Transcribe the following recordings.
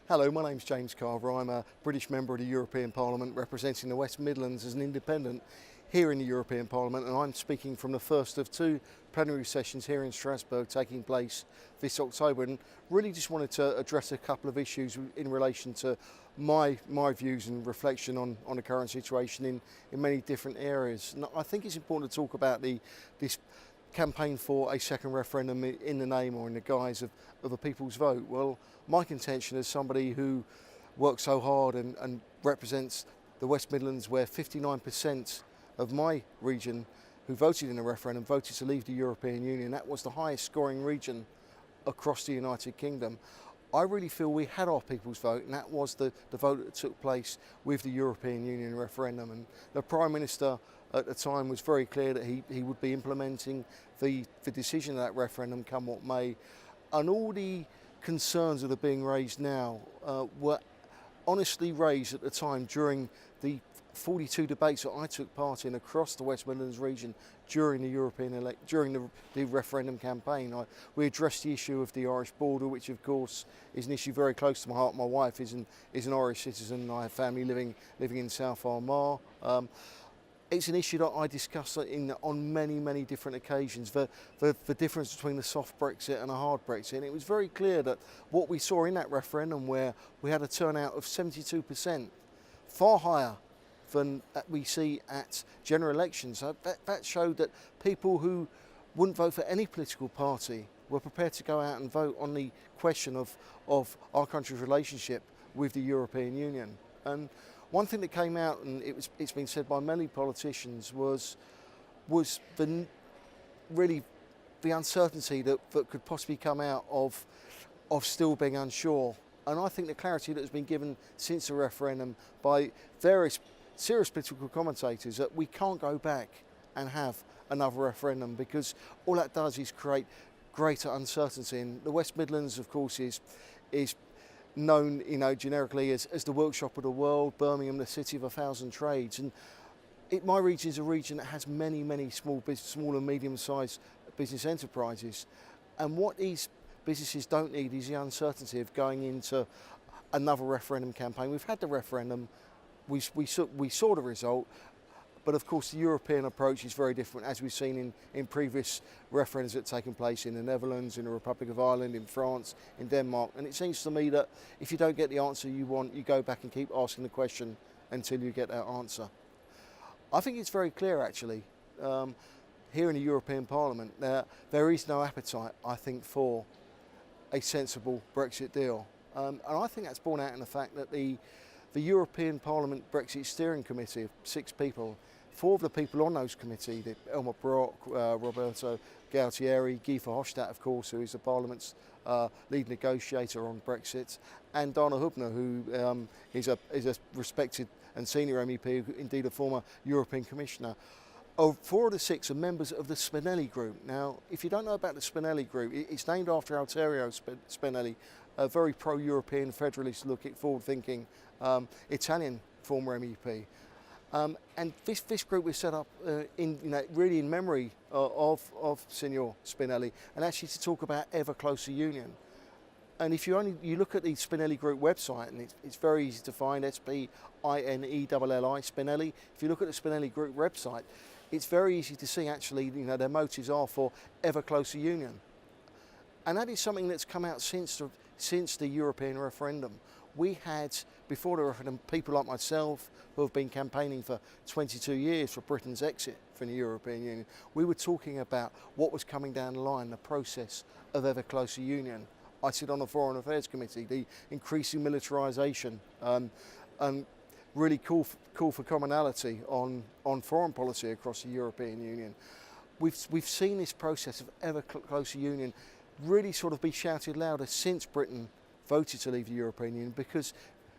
Hello, my name's James Carver. I'm a British member of the European Parliament representing the West Midlands as an independent here in the European Parliament, and I'm speaking from the first of two plenary sessions here in Strasbourg taking place this October, and really just wanted to address a couple of issues in relation to my views and reflection on the current situation in many different areas. And I think it's important to talk about this campaign for a second referendum in the name or in the guise of a people's vote. Well, my contention as somebody who works so hard and represents the West Midlands, where 59% of my region who voted in the referendum voted to leave the European Union, that was the highest scoring region across the United Kingdom. I really feel we had our people's vote, and that was the vote that took place with the European Union referendum. And the Prime Minister at the time was very clear that he would be implementing the decision of that referendum come what may. And all the concerns that are being raised now were honestly raised at the time during the 42 debates that I took part in across the West Midlands region during the referendum campaign. We addressed the issue of the Irish border, which of course is an issue very close to my heart. My wife is an Irish citizen, and I have family living in South Armagh. It's an issue that I discuss on many different occasions, the difference between the soft Brexit and a hard Brexit. And it was very clear that what we saw in that referendum, where we had a turnout of 72%, far higher than we see at general elections. That showed that people who wouldn't vote for any political party were prepared to go out and vote on the question of our country's relationship with the European Union. And one thing that came out, and it's been said by many politicians, was the uncertainty that could possibly come out of still being unsure. And I think the clarity that has been given since the referendum by various serious political commentators that we can't go back and have another referendum, because all that does is create greater uncertainty. And the West Midlands, of course, is known, generically as the workshop of the world, Birmingham, the city of 1,000 trades. And my region is a region that has many small and medium-sized business enterprises. And what these businesses don't need is the uncertainty of going into another referendum campaign. We've had the referendum, we saw the result, but of course the European approach is very different, as we've seen in previous referendums that have taken place in the Netherlands, in the Republic of Ireland, in France, in Denmark. And it seems to me that if you don't get the answer you want, you go back and keep asking the question until you get that answer. I think it's very clear, actually, here in the European Parliament, there is no appetite, I think, for a sensible Brexit deal. And I think that's borne out in the fact that the European Parliament Brexit Steering Committee of 6 people, 4 of the people on those committee, Elmar Brok, Roberto Gualtieri, Guy Verhofstadt, of course, who is the Parliament's lead negotiator on Brexit, and Dana Hübner, who is a respected and senior MEP, indeed a former European Commissioner. 4 of the 6 are members of the Spinelli Group. Now, if you don't know about the Spinelli Group, it's named after Altiero Spinelli, a very pro-European, federalist, forward-thinking Italian former MEP. And this group was set up really in memory of Signor Spinelli, and actually to talk about ever closer union. And if you look at the Spinelli Group website, and it's very easy to find, Spinelli, Spinelli. If you look at the Spinelli Group website, it's very easy to see actually their motives are for ever closer union. And that is something that's come out since the European referendum. We had, before the referendum, people like myself who have been campaigning for 22 years for Britain's exit from the European Union. We were talking about what was coming down the line, the process of ever closer union. I sit on the Foreign Affairs Committee, the increasing militarisation, and really call for commonality on foreign policy across the European Union. We've seen this process of ever closer union really sort of be shouted louder since Britain voted to leave the European Union, because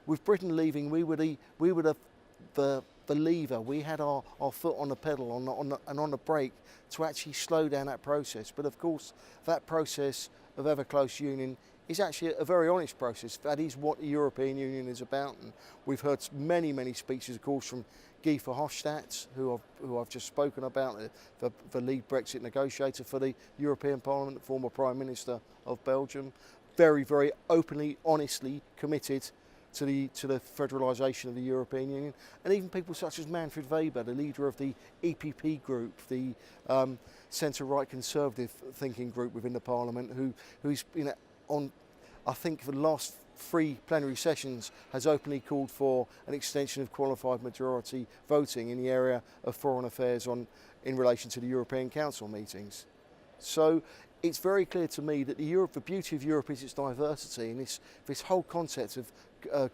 with Britain leaving, we were the lever. We had our foot on the pedal and on the brake to actually slow down that process. But of course, that process of ever close union is actually a very honest process. That is what the European Union is about. And we've heard many speeches, of course, from Guy Verhofstadt, who I've just spoken about, the lead Brexit negotiator for the European Parliament, the former Prime Minister of Belgium. very, very openly, honestly committed to the federalisation of the European Union, and even people such as Manfred Weber, the leader of the EPP group, the centre-right conservative thinking group within the Parliament, who's on, I think, for the last 3 plenary sessions has openly called for an extension of qualified majority voting in the area of foreign affairs in relation to the European Council meetings. So it's very clear to me that the beauty of Europe is its diversity, and this whole concept of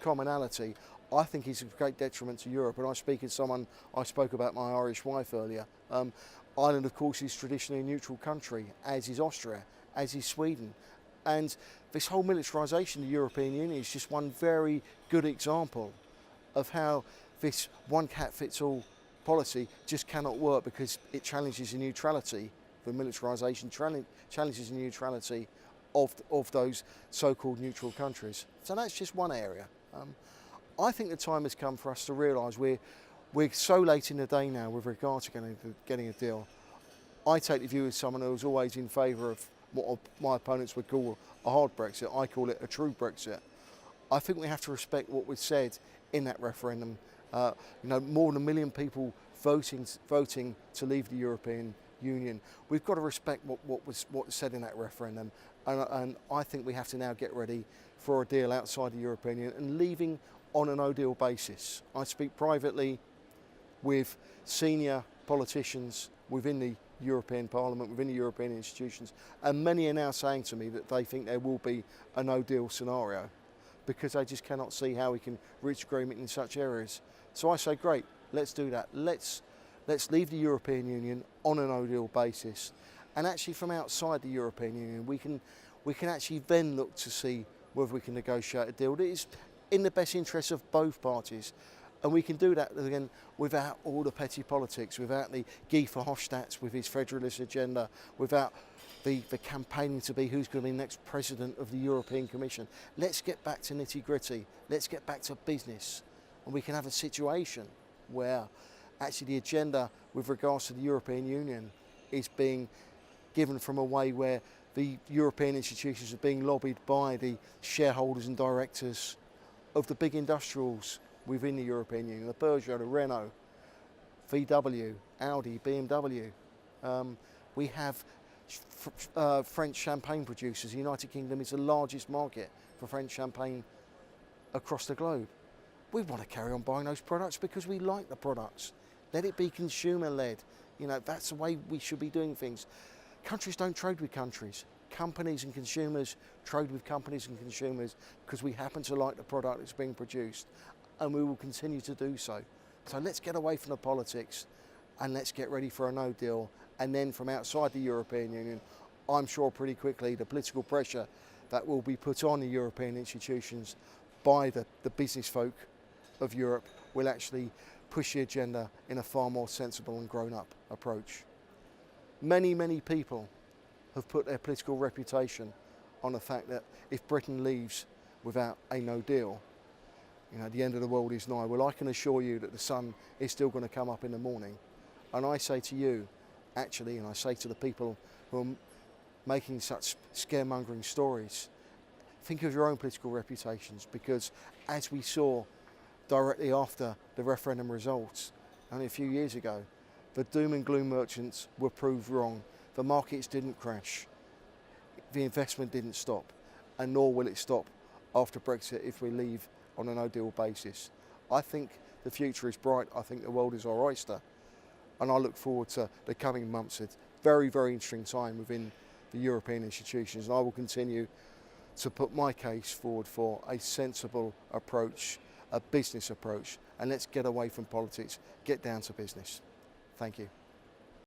commonality, I think, is a great detriment to Europe. And I speak as someone, I spoke about my Irish wife earlier. Ireland, of course, is traditionally a neutral country, as is Austria, as is Sweden. And this whole militarisation of the European Union is just one very good example of how this one-cat-fits-all policy just cannot work, because it challenges the neutrality. The militarisation challenges the neutrality of those so-called neutral countries. So that's just one area. I think the time has come for us to realise we're so late in the day now with regard to getting a deal. I take the view as someone who was always in favour of what my opponents would call a hard Brexit. I call it a true Brexit. I think we have to respect what was said in that referendum. More than 1 million people voting to leave the European Union. We've got to respect what was said in that referendum, and I think we have to now get ready for a deal outside the European Union and leaving on a no-deal basis. I speak privately with senior politicians within the European Parliament, within the European institutions, and many are now saying to me that they think there will be a no-deal scenario, because they just cannot see how we can reach agreement in such areas. So I say, great, let's do that. Let's leave the European Union on a no-deal basis, and actually from outside the European Union we can actually then look to see whether we can negotiate a deal that is in the best interests of both parties. And we can do that again without all the petty politics, without the Guy Verhofstadt with his federalist agenda, without the campaigning to be who's going to be the next president of the European Commission. Let's get back to nitty-gritty. Let's get back to business, and we can have a situation where actually the agenda with regards to the European Union is being given from a way where the European institutions are being lobbied by the shareholders and directors of the big industrials within the European Union, the Peugeot, the Renault, VW, Audi, BMW. We have French champagne producers. The United Kingdom is the largest market for French champagne across the globe. We want to carry on buying those products because we like the products. Let it be consumer-led. That's the way we should be doing things. Countries don't trade with countries. Companies and consumers trade with companies and consumers because we happen to like the product that's being produced, and we will continue to do so. So let's get away from the politics and let's get ready for a no deal. And then from outside the European Union, I'm sure pretty quickly the political pressure that will be put on the European institutions by the business folk of Europe will actually push the agenda in a far more sensible and grown-up approach. Many, many people have put their political reputation on the fact that if Britain leaves without a no deal, the end of the world is nigh. Well, I can assure you that the sun is still going to come up in the morning. And I say to you, actually, and I say to the people who are making such scaremongering stories, think of your own political reputations, because as we saw directly after the referendum results only a few years ago, the doom and gloom merchants were proved wrong. The markets didn't crash. The investment didn't stop, and nor will it stop after Brexit if we leave on a no-deal basis. I think the future is bright. I think the world is our oyster, and I look forward to the coming months. It's very, very interesting time within the European institutions, and I will continue to put my case forward for a sensible approach, a business approach, and let's get away from politics, get down to business. Thank you.